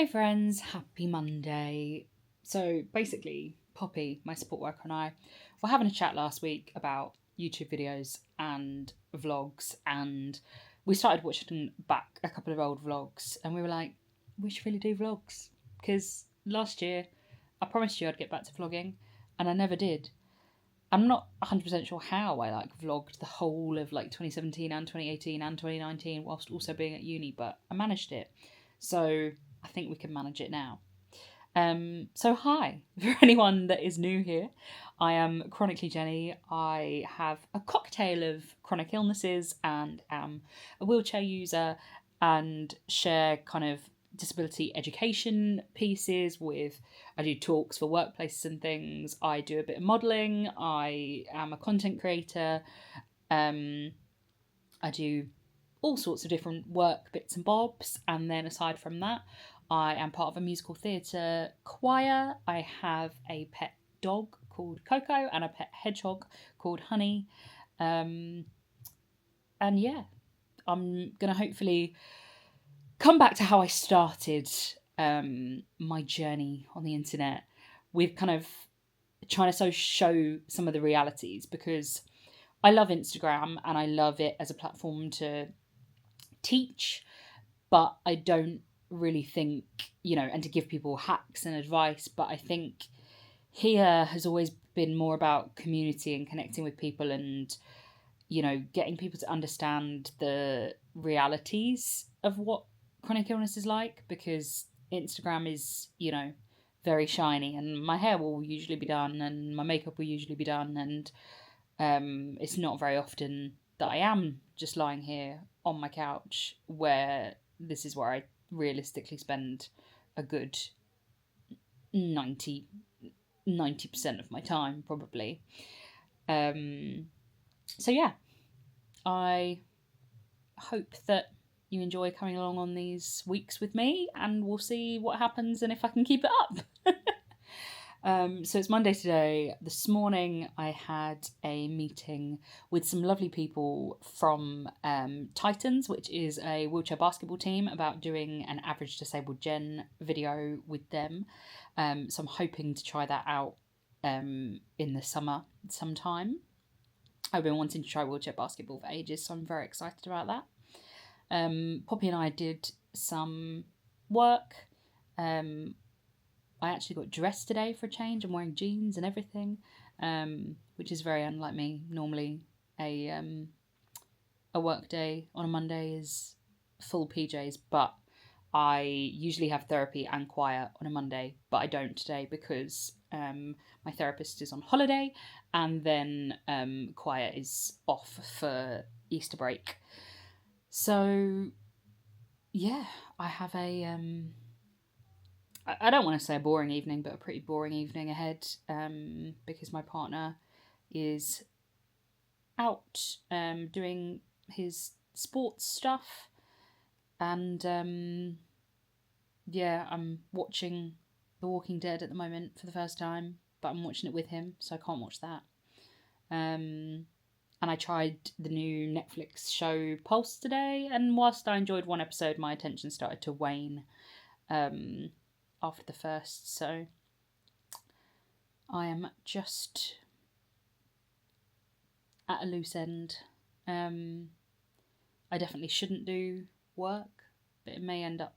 Hey friends, happy Monday. So basically, Poppy, my support worker, and I were having a chat last week about YouTube videos and vlogs, and we started watching back a couple of old vlogs, and we were like, we should really do vlogs. Because last year, I promised you I'd get back to vlogging, and I never did. I'm not 100% sure how I vlogged the whole of 2017 and 2018 and 2019 whilst also being at uni, but I managed it. So I think we can manage it now. So hi, for anyone that is new here, I am Chronically Jenni. I have a cocktail of chronic illnesses and am a wheelchair user and share kind of disability education pieces I do talks for workplaces and things. I do a bit of modelling. I am a content creator. I do all sorts of different work bits and bobs, and then aside from that, I am part of a musical theatre choir. I have a pet dog called Coco and a pet hedgehog called Honey. And yeah, I'm going to hopefully come back to how I started my journey on the internet with kind of trying to show some of the realities, because I love Instagram and I love it as a platform to teach, but I don't really think, and to give people hacks and advice, but I think here has always been more about community and connecting with people and, getting people to understand the realities of what chronic illness is like, because Instagram is, very shiny, and my hair will usually be done and my makeup will usually be done, and it's not very often that I am just lying here on my couch, where this is where I realistically spend a good 90% of my time, probably. So yeah, I hope that you enjoy coming along on these weeks with me, and we'll see what happens and if I can keep it up. So it's Monday today. This morning I had a meeting with some lovely people from Titans, which is a wheelchair basketball team, about doing an Average Disabled Gen video with them. So I'm hoping to try that out in the summer sometime. I've been wanting to try wheelchair basketball for ages, so I'm very excited about that. Poppy and I did some work. I actually got dressed today for a change. I'm wearing jeans and everything, which is very unlike me. Normally, a work day on a Monday is full PJs, but I usually have therapy and choir on a Monday, but I don't today because my therapist is on holiday, and then choir is off for Easter break. So yeah, I have a I don't want to say a boring evening, but a pretty boring evening ahead, because my partner is out doing his sports stuff, and yeah, I'm watching The Walking Dead at the moment for the first time, but I'm watching it with him, so I can't watch that. And I tried the new Netflix show Pulse today, and whilst I enjoyed one episode, my attention started to wane after the first, so I am just at a loose end. I definitely shouldn't do work, but it may end up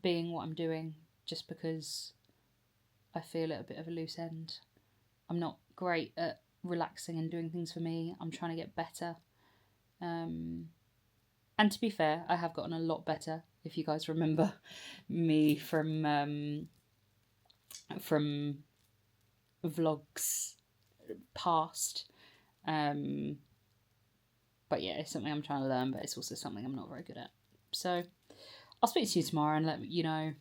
being what I'm doing just because I feel at a bit of a loose end. I'm not great at relaxing and doing things for me. I'm trying to get better. And to be fair, I have gotten a lot better. If you guys remember me from vlogs past. But yeah, it's something I'm trying to learn, but it's also something I'm not very good at. So I'll speak to you tomorrow and let you know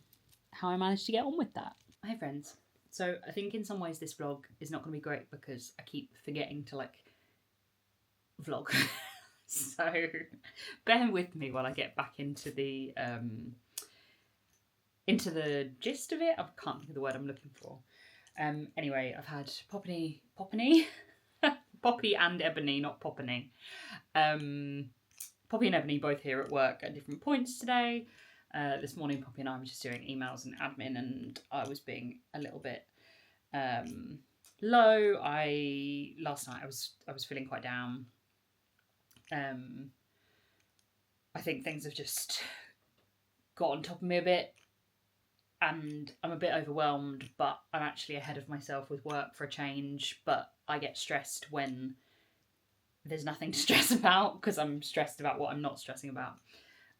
how I managed to get on with that. Hey friends. So I think in some ways this vlog is not going to be great because I keep forgetting to vlog. So bear with me while I get back into the gist of it. I can't think of the word I'm looking for. Anyway, I've had Poppy and Ebony, not Poppany. Poppy and Ebony both here at work at different points today. This morning, Poppy and I were just doing emails and admin, and I was being a little bit low. Last night I was feeling quite down. I think things have just got on top of me a bit, and I'm a bit overwhelmed, but I'm actually ahead of myself with work for a change. But I get stressed when there's nothing to stress about, because I'm stressed about what I'm not stressing about.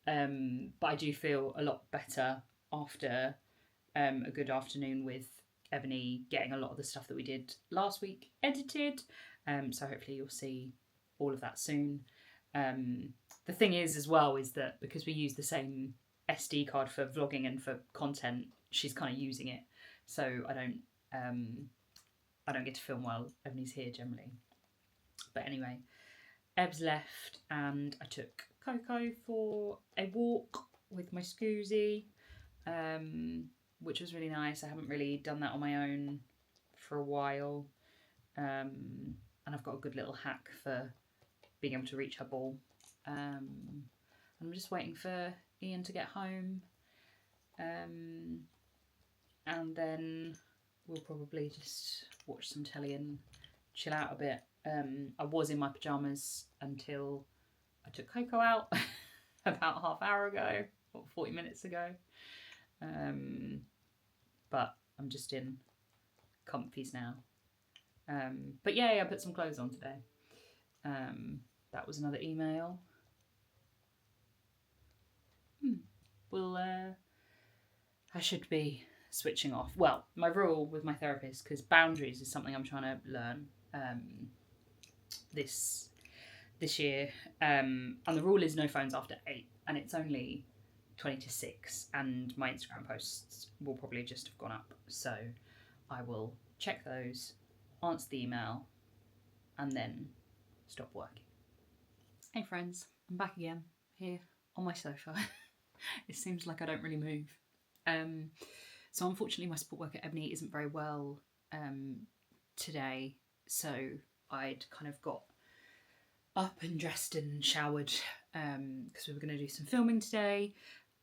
But I do feel a lot better after a good afternoon with Ebony, getting a lot of the stuff that we did last week edited. So hopefully you'll see all of that soon. The thing is as well is that because we use the same SD card for vlogging and for content, she's kind of using it. So I don't get to film while Ebony's here generally. But anyway, Eb's left and I took Coco for a walk with my scoozy, which was really nice. I haven't really done that on my own for a while. And I've got a good little hack for being able to reach her ball. I'm just waiting for Ian to get home. And then we'll probably just watch some telly and chill out a bit. I was in my pyjamas until I took Coco out about half hour ago, or 40 minutes ago. But I'm just in comfies now. But yeah, I put some clothes on today. That was another email. I should be switching off. Well, my rule with my therapist, because boundaries is something I'm trying to learn this year. And the rule is no phones after 8, and it's only 20 to 6, and my Instagram posts will probably just have gone up. So I will check those, answer the email, and then stop working. Hey friends, I'm back again, here on my sofa. It seems like I don't really move. So unfortunately my support worker Ebony isn't very well today, so I'd kind of got up and dressed and showered because we were going to do some filming today,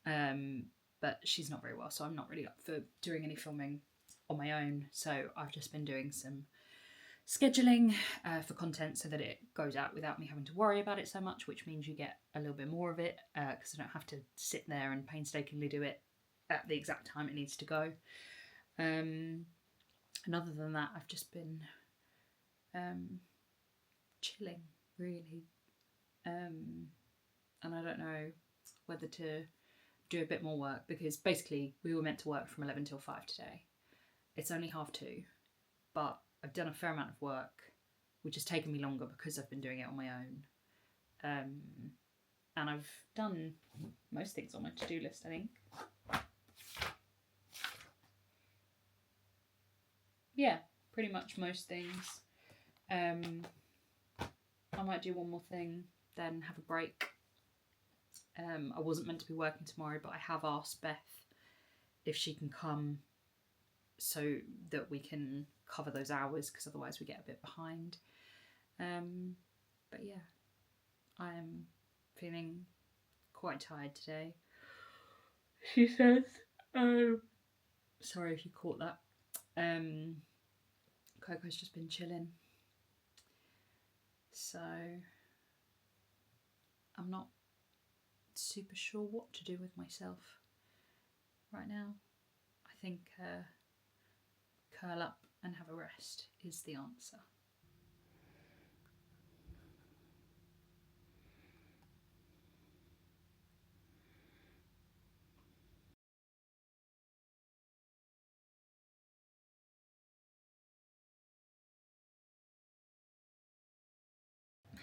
but she's not very well, so I'm not really up for doing any filming on my own. So I've just been doing some scheduling for content so that it goes out without me having to worry about it so much, which means you get a little bit more of it because I don't have to sit there and painstakingly do it at the exact time it needs to go. And other than that, I've just been chilling, really. And I don't know whether to do a bit more work, because basically we were meant to work from 11 till 5 today. It's only 2:30, but I've done a fair amount of work, which has taken me longer because I've been doing it on my own. And I've done most things on my to-do list, I think. Yeah, pretty much most things. I might do one more thing, then have a break. I wasn't meant to be working tomorrow, but I have asked Beth if she can come so that we can cover those hours, because otherwise we get a bit behind. But yeah, I am feeling quite tired today. She says, sorry if you caught that. Coco's just been chilling, so I'm not super sure what to do with myself right now. I think curl up and have a rest is the answer.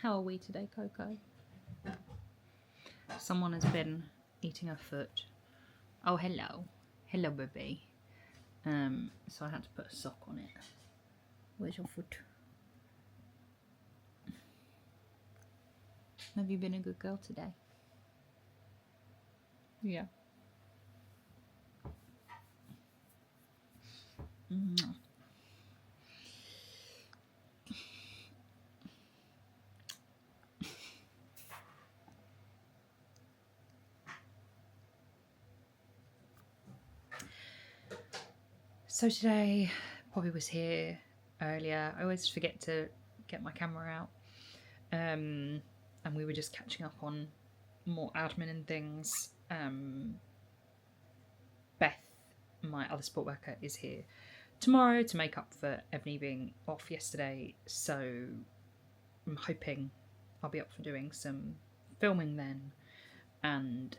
How are we today, Coco? Someone has been eating her foot. Oh, hello. Hello, baby. So I had to put a sock on it. Where's your foot? Have you been a good girl today? Yeah. Mm. So today, Poppy was here earlier. I always forget to get my camera out. And we were just catching up on more admin and things. Beth, my other sport worker, is here tomorrow to make up for Ebony being off yesterday. So I'm hoping I'll be up for doing some filming then. And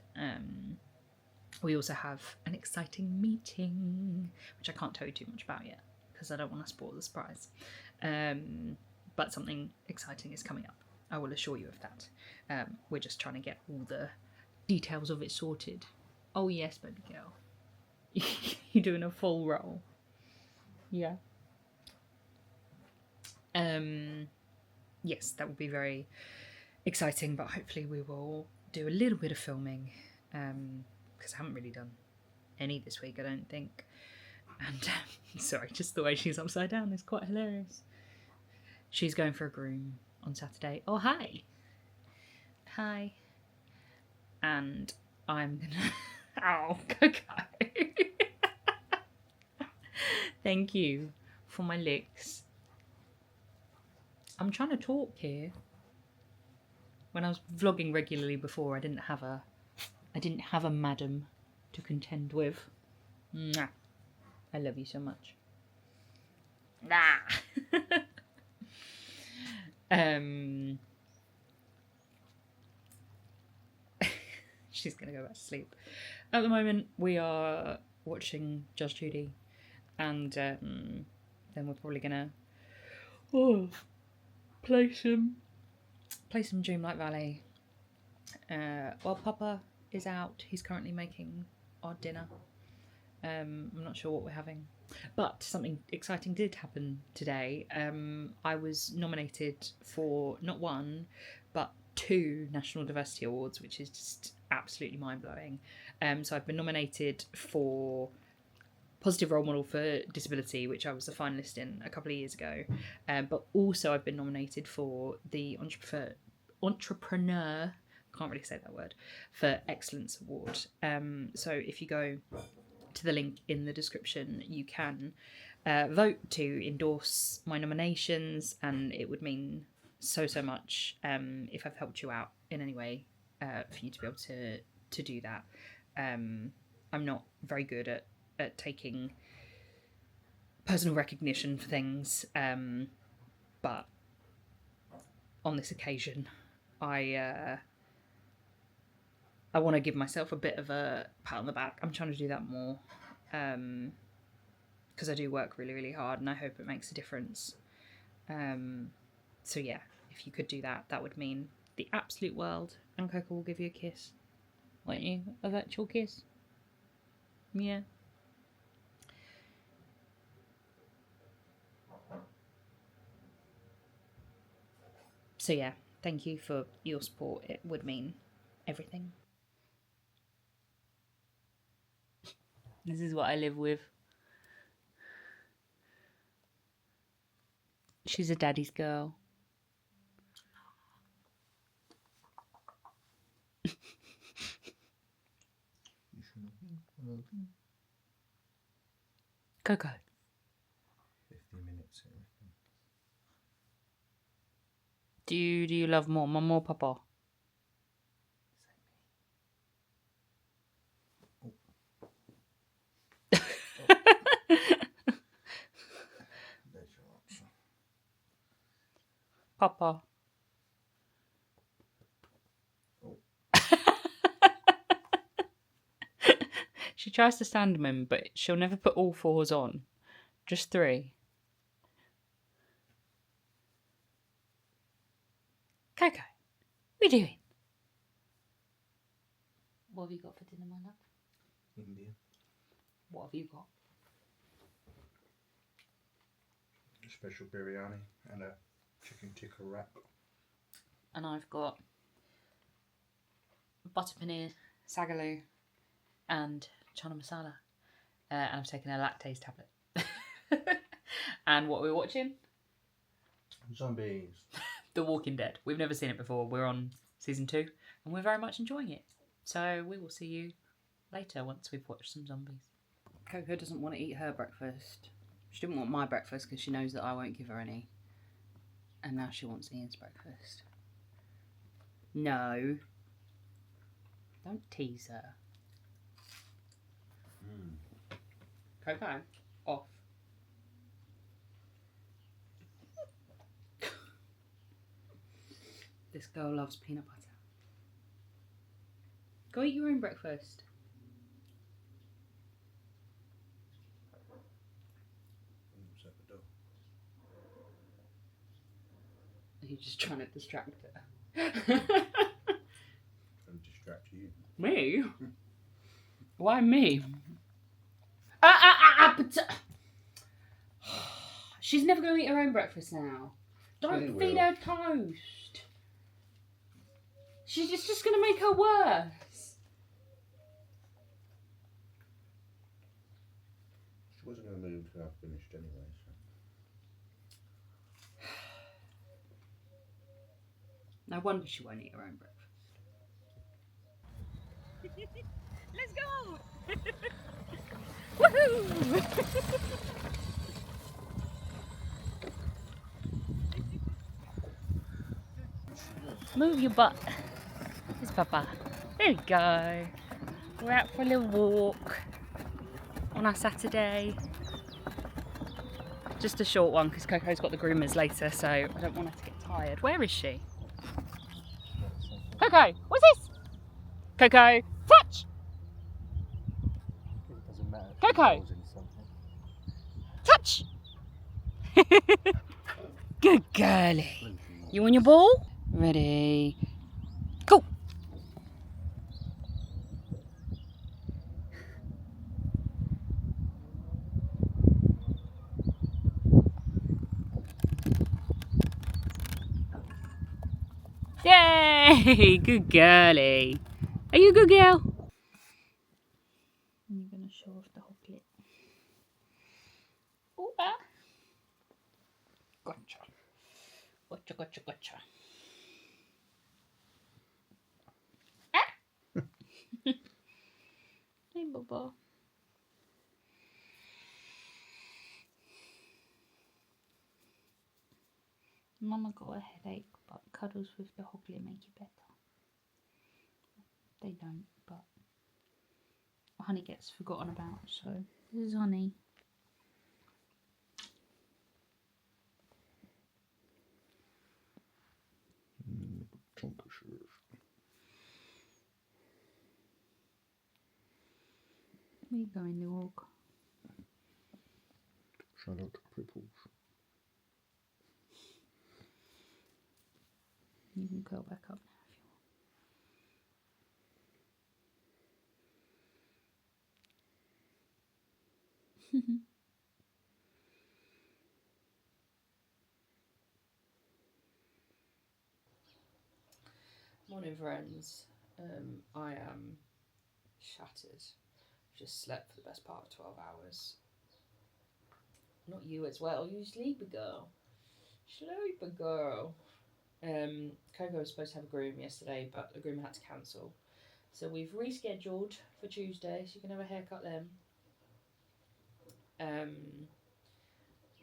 we also have an exciting meeting, which I can't tell you too much about yet because I don't want to spoil the surprise. But something exciting is coming up. I will assure you of that. We're just trying to get all the details of it sorted. Oh yes, baby girl. You're doing a full roll. Yeah. Yes, that will be very exciting, but hopefully we will do a little bit of filming. Because I haven't really done any this week, I don't think. And sorry, just the way she's upside down is quite hilarious. She's going for a groom on Saturday. Oh, hi. Hi. And I'm gonna... Oh, Coco. Thank you for my licks. I'm trying to talk here. When I was vlogging regularly before, I didn't have a madam to contend with. Mwah. I love you so much. Nah. She's gonna go back to sleep. At the moment, we are watching Judge Judy, and then we're probably gonna play some Dreamlight Valley. While Papa is out, he's currently making our dinner. I'm not sure what we're having, but something exciting did happen today. I was nominated for not one but 2 National Diversity Awards, which is just absolutely mind-blowing. So I've been nominated for Positive Role Model for Disability, which I was a finalist in a couple of years ago, but also I've been nominated for the Entrepreneur, can't really say that word, for Excellence Award. So if you go to the link in the description, you can vote to endorse my nominations, and it would mean so much if I've helped you out in any way for you to be able to do that. I'm not very good at taking personal recognition for things, but on this occasion I want to give myself a bit of a pat on the back. I'm trying to do that more because I do work really, really hard, and I hope it makes a difference. So yeah, if you could do that, that would mean the absolute world. And Coco will give you a kiss. Won't you? A virtual kiss? Yeah. So yeah, thank you for your support. It would mean everything. This is what I live with. She's a daddy's girl. Coco. 50 minutes. Do you love more mum or papa? Papa. Oh. She tries to stand him, but she'll never put all 4s on. Just 3. Coco, what are you doing? What have you got for dinner, my love? Indian. What have you got? A special biryani and a chicken tikka wrap. And I've got butter paneer, sagaloo, and chana masala. And I've taken a lactase tablet. And what are we watching? Zombies. The Walking Dead. We've never seen it before. We're on season 2, and we're very much enjoying it. So we will see you later once we've watched some zombies. Coco doesn't want to eat her breakfast. She didn't want my breakfast because she knows that I won't give her any. And now she wants Ian's breakfast. No. Don't tease her. Coco, off. This girl loves peanut butter. Go eat your own breakfast. Are you just trying to distract her? Trying to distract you. Me? Why me? She's never going to eat her own breakfast now. Don't feed her toast. It's just going to make her worse. She wasn't going to move until I finished anyway. So. No wonder she won't eat her own breakfast. Let's go! Woohoo! Move your butt. It's Papa. There we go. We're out for a little walk on our Saturday. Just a short one because Coco's got the groomers later, so I don't want her to get tired. Where is she? Coco, what's this? Coco, touch! It doesn't matter. Coco! Touch! Good girlie. You on your ball? Ready? Go! Yay! Good girlie. Are you a good girl? I'm going to show off the hooklet. Ooh, ah. Gotcha. Gotcha, gotcha, gotcha. Ah! Hey, Bubba. Mama got a headache, but cuddles with the hooklet make it better. They don't, but Honey gets forgotten about, so this is Honey. Chunk of sugar. Where you going, dog? Charlotte Cripples. You can curl back up now if you want. Morning, friends. I am shattered. Just slept for the best part of 12 hours. Not you as well. You sleepy girl. Sleepy girl. Coco was supposed to have a groom yesterday, but the groom had to cancel. So we've rescheduled for Tuesday, so you can have a haircut then.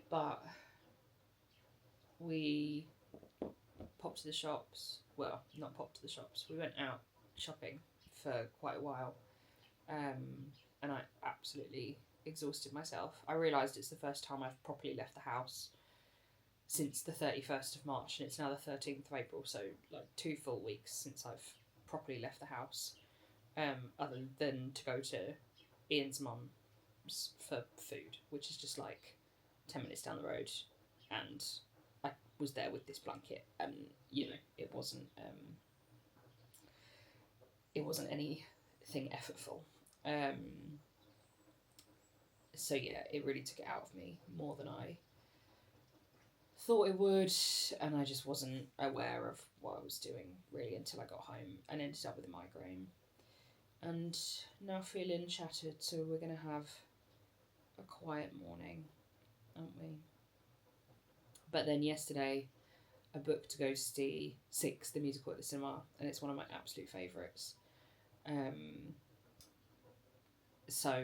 But we popped to the shops. Well, not popped to the shops. We went out shopping for quite a while. And I absolutely exhausted myself. I realised it's the first time I've properly left the house since the 31st of March, and it's now the 13th of April, so like 2 full weeks since I've properly left the house, other than to go to Ian's mum's for food, which is just like 10 minutes down the road, and I was there with this blanket, and you know, it wasn't anything effortful. So yeah, it really took it out of me more than I thought it would, and I just wasn't aware of what I was doing really until I got home and ended up with a migraine. And now feeling shattered, so we're going to have a quiet morning, aren't we? But then yesterday I booked to go see Six, the musical, at the cinema, and it's one of my absolute favourites. So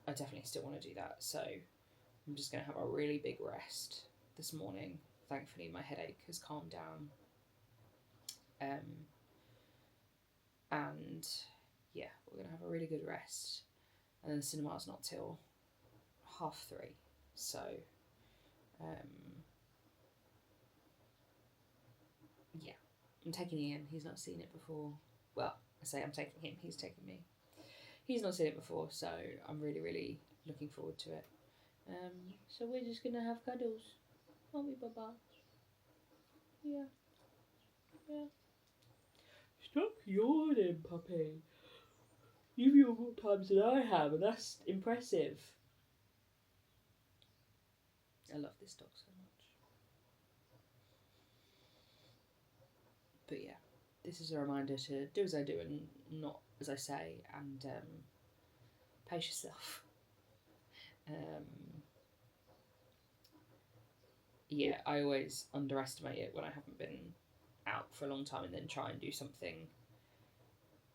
I definitely still want to do that. So I'm just going to have a really big rest this morning. Thankfully, my headache has calmed down. And yeah, we're going to have a really good rest. And then the cinema's not till 3:30. So, yeah, I'm taking Ian. He's not seen it before. Well, I say I'm taking him. He's taking me. He's not seen it before, so I'm really, really looking forward to it. So we're just going to have cuddles. Aren't we, Baba? Yeah. Yeah. Stop yawning, puppy. You've yawned more times than I have, and that's impressive. I love this dog so much. But yeah, this is a reminder to do as I do and not as I say, and pace yourself. Yeah, I always underestimate it when I haven't been out for a long time and then try and do something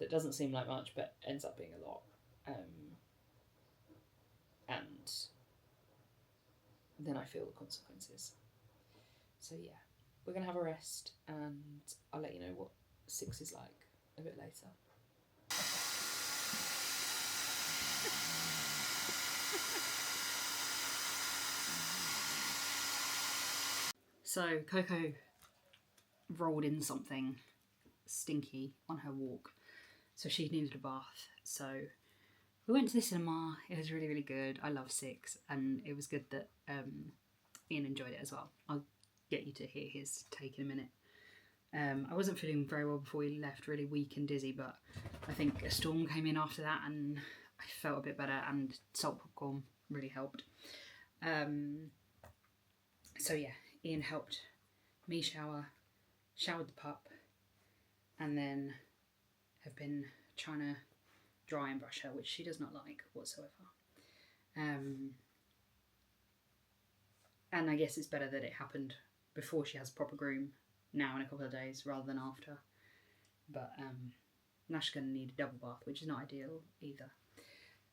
that doesn't seem like much but ends up being a lot. And then I feel the consequences. So yeah, we're going to have a rest and I'll let you know what 6 is like a bit later. So Coco rolled in something stinky on her walk, so she needed a bath. So we went to the cinema. It was really, really good. I love 6, and it was good that Ian enjoyed it as well. I'll get you to hear his take in a minute. I wasn't feeling very well before we left, really weak and dizzy, but I think a storm came in after that and I felt a bit better, and salt popcorn really helped. So yeah, Ian helped me showered the pup, and then have been trying to dry and brush her, which she does not like whatsoever. And I guess it's better that it happened before she has a proper groom now in a couple of days rather than after. But now she's going to need a double bath, which is not ideal either.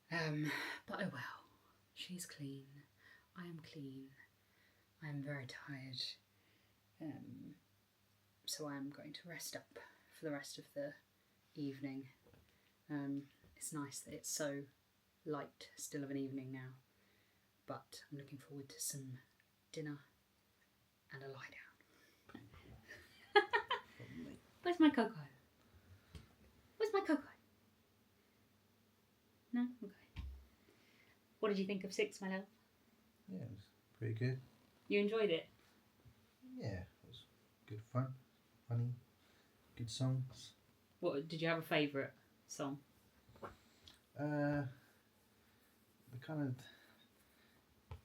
But oh well, she's clean. I am clean. I am very tired. So I'm going to rest up for the rest of the evening. It's nice that it's so light still of an evening now, but I'm looking forward to some dinner and a lie down. Where's my Coco? Where's my Coco? No? Okay. What did you think of 6, my love? Yeah, it was pretty good. You enjoyed it? Yeah, it was good fun, funny, good songs. What did you have a favourite song? The kind of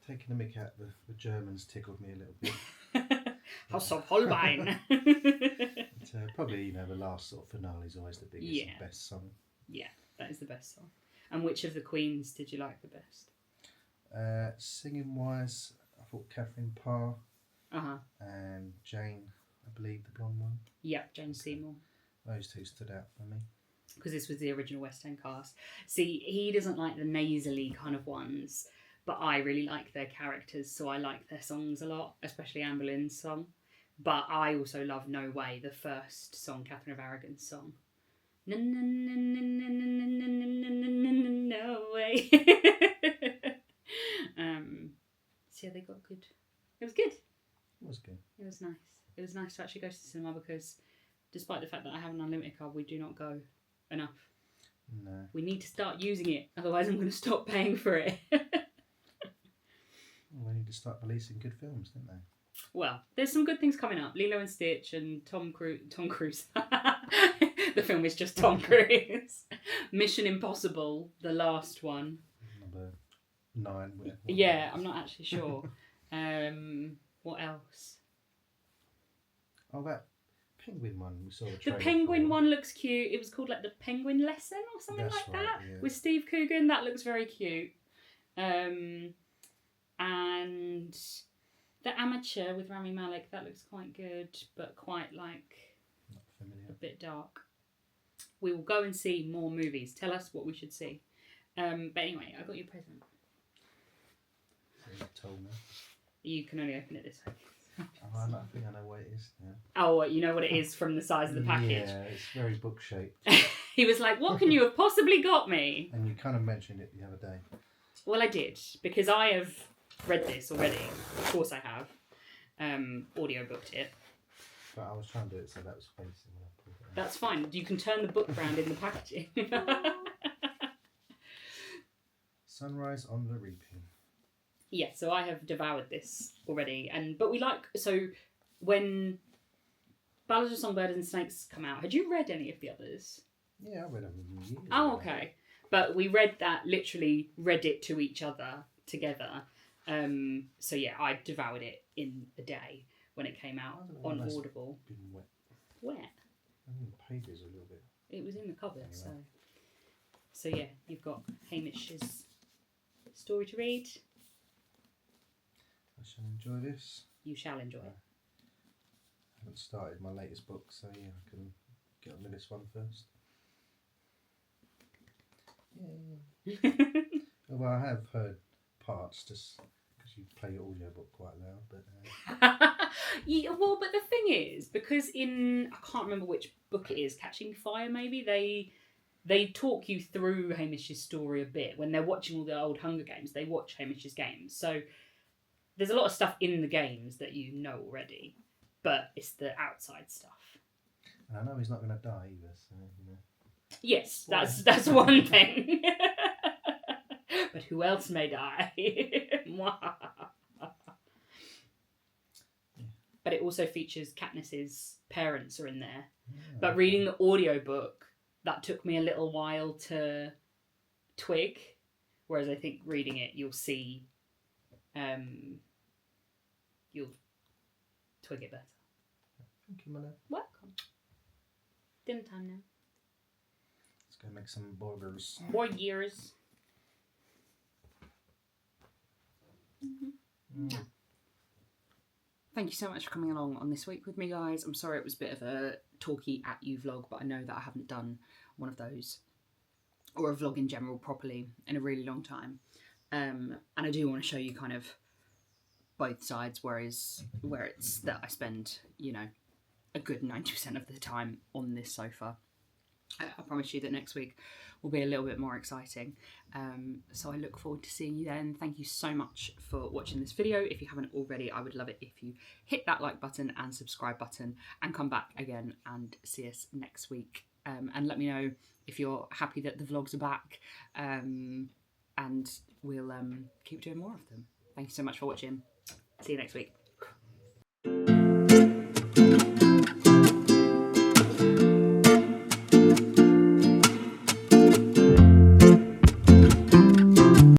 taking the mick out the Germans tickled me a little bit. House of Holbein. But, probably, the last sort of finale is always the biggest and best song. Yeah, that is the best song. And which of the Queens did you like the best? Singing wise, I thought Catherine Parr Uh-huh. and Jane, I believe the blonde one. Yeah, Jane Seymour. Those two stood out for me. Because this was the original West End cast. See, he doesn't like the nasally kind of ones, but I really like their characters, so I like their songs a lot, especially Anne Boleyn's song. But I also love No Way, the first song, Catherine of Aragon's song. No way. So yeah, they got good. It was good. It was good. It was nice. It was nice to actually go to the cinema because despite the fact that I have an unlimited card, we do not go enough. No. We need to start using it, otherwise I'm going to stop paying for it. Well, they need to start releasing good films, don't they? Well, there's some good things coming up. Lilo and Stitch and Tom Cruise. The film is just Tom Cruise. Mission Impossible, the last one. Number 9. Yeah, I'm not actually sure. What else? Oh, that penguin one we saw the The trailer penguin for. one looks cute. It was called like the Penguin Lesson or something That's like right, that. yeah. With Steve Coogan. That looks very cute. And The Amateur with Rami Malek, that looks quite good, but quite like Not familiar. a bit dark. We will go and see more movies. Tell us what we should see. But anyway, I got you a present. So you told me. You can only open it this way. Oh, I think I know what it is now. Oh, you know what it is from the size of the package? Yeah, it's very book shaped. He was like, what can you have possibly got me? And you kind of mentioned it the other day. Well, I did, because I have read this already. Of course I have. Audiobooked it. But I was trying to do it so that was facing when I pulled it out. That's fine. You can turn the book round in the packaging. Sunrise on the Reaping. Yeah, so I have devoured this already, but we like, so when Ballads of Songbirds and Snakes come out, had you read any of the others? Yeah, I read them years Oh, ago. okay. But we read it to each other together. So yeah, I devoured it in a day when it came out on Audible. Been wet. Where? I think the pages a little bit. It was in the cupboard, Anyway. so yeah, you've got Hamish's story to read. I shall enjoy this. You shall enjoy it. I haven't started my latest book, so yeah, I can get on with this one first. Yeah. Well, I have heard parts just because you play your audiobook quite loud, but Yeah, well, but the thing is, because I can't remember which book it is, Catching Fire maybe, they talk you through Hamish's story a bit. When they're watching all the old Hunger Games, they watch Hamish's games. So there's a lot of stuff in the games that you know already, but it's the outside stuff. and I know he's not going to die either, so you know. Yes, that's one thing. But who else may die? But it also features Katniss's parents are in there. Yeah. But reading the audiobook, that took me a little while to twig. Whereas I think reading it, you'll see, you'll twig it better. Thank you, Mother. Welcome. Dinner time now. Let's go make some burgers. More years. Mm. Thank you so much for coming along on this week with me, guys. I'm sorry it was a bit of a talky at you vlog, but I know that I haven't done one of those, or a vlog in general, properly in a really long time. And I do want to show you kind of both sides, where it's that I spend, you know, a good 90% of the time on this sofa. I promise you that next week will be a little bit more exciting. So I look forward to seeing you then. Thank you so much for watching this video. If you haven't already, I would love it if you hit that like button and subscribe button and come back again and see us next week. And let me know if you're happy that the vlogs are back. And we'll keep doing more of them. Thank you so much for watching. See you next week.